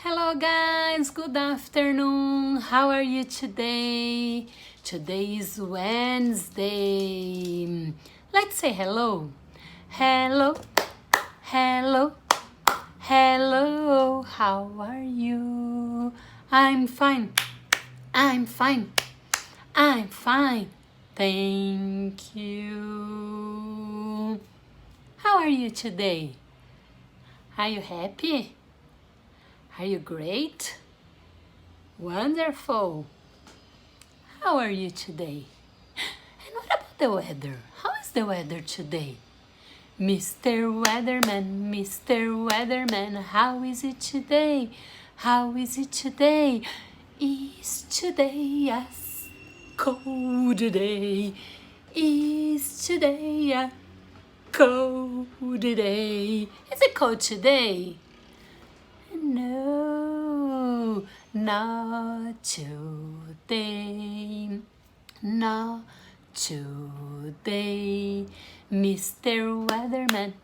Hello guys, good afternoon. How are you today? Today is Wednesday. Let's say hello. Hello, hello, hello. How are you? I'm fine. I'm fine. I'm fine. Thank you. How are you today? Are you happy? Are you great? Wonderful. How are you today? And what about the weather? How is the weather today? Mr. Weatherman, how is it today? How is it today? Is today a cold day? Is today a cold day? Is it cold today? No, not today, not today. Mr. Weatherman,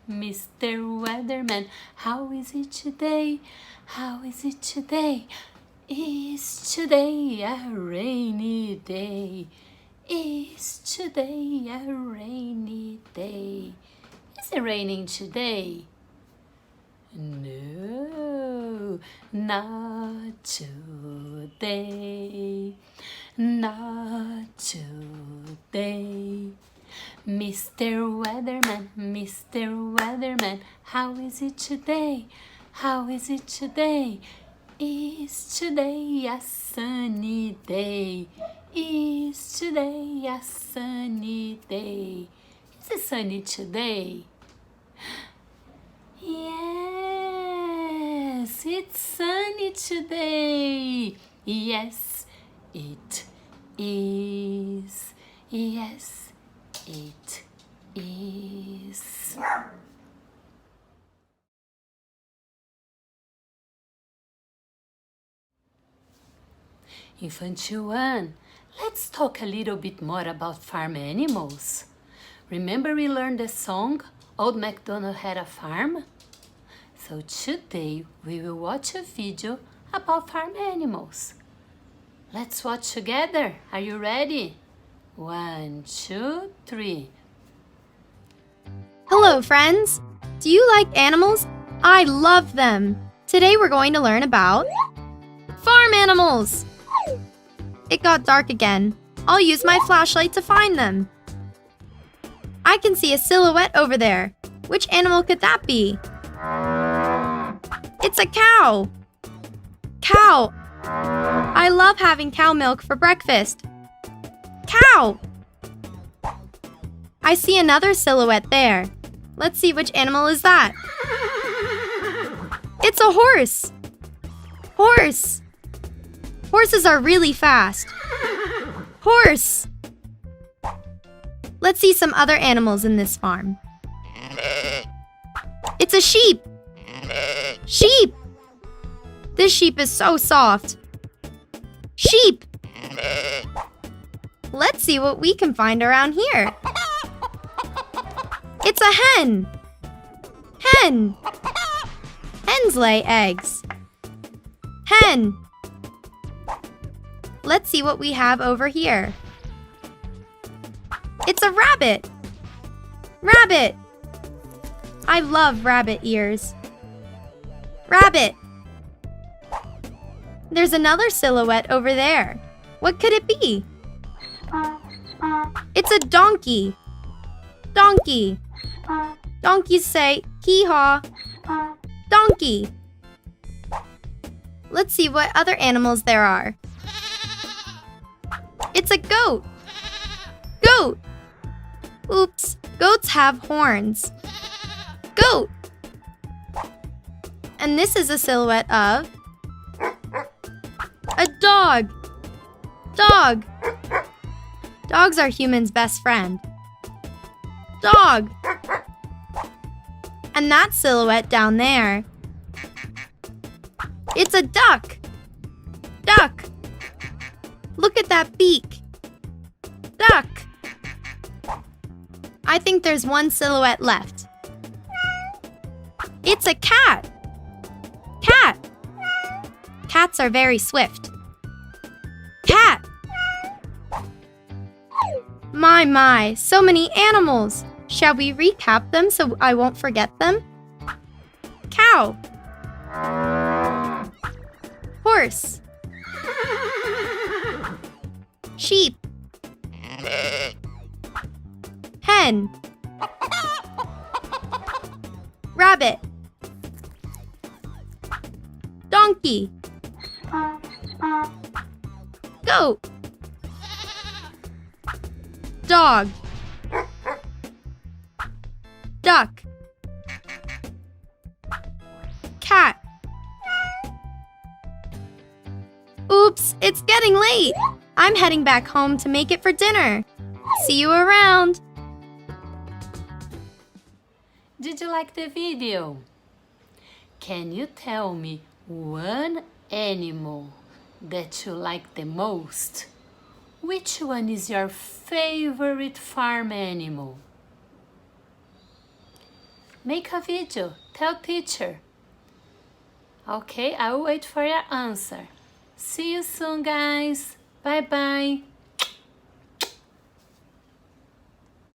how is it today? How is it today? Is today a rainy day? Is today a rainy day? Is it raining today? No, not today, not today. Mr. Weatherman, how is it today? How is it today? Is today a sunny day? Is today a sunny day? Is it sunny today? Yes, it's sunny today. Yes, it is. Yes, it is. Infantil 1, let's talk a little bit more about farm animals. Remember we learned the song, Old MacDonald Had a Farm? So today we will watch a video about farm animals. Let's watch together. Are you ready? 1, 2, 3. Hello, friends! Do you like animals? I love them! Today we're going to learn about farm animals! It got dark again. I'll use my flashlight to find them. I can see a silhouette over there. Which animal could that be? It's a cow! Cow! I love having cow milk for breakfast. Cow! I see another silhouette there. Let's see which animal is that. It's a horse! Horse! Horses are really fast. Horse! Let's see some other animals in this farm. It's a sheep! Sheep! This sheep is so soft. Sheep! Let's see what we can find around here. It's a hen! Hen! Hens lay eggs. Hen! Let's see what we have over here. It's a rabbit! Rabbit! I love rabbit ears. Rabbit! There's another silhouette over there. What could it be? It's a donkey. Donkey. Donkeys say, hee-haw. Donkey. Let's see what other animals there are. It's a goat. Goat. Oops, goats have horns. Goat. And this is a silhouette of a dog. Dog. Dogs are humans' best friend. Dog. And that silhouette down there. It's a duck. Duck. Look at that beak. Duck. I think there's one silhouette left. It's a cat. Cat. Cats are very swift. Cat! My, so many animals. Shall we recap them so I won't forget them? Cow. Horse. Sheep. Hen. Rabbit. Donkey. Goat. Dog. Duck. Cat. Oops, it's getting late. I'm heading back home to make it for dinner. See you around. Did you like the video? Can you tell me one animal that you like the most? Which one is your favorite farm animal? Make a video, tell teacher. Okay, I'll wait for your answer. See you soon, guys. Bye-bye.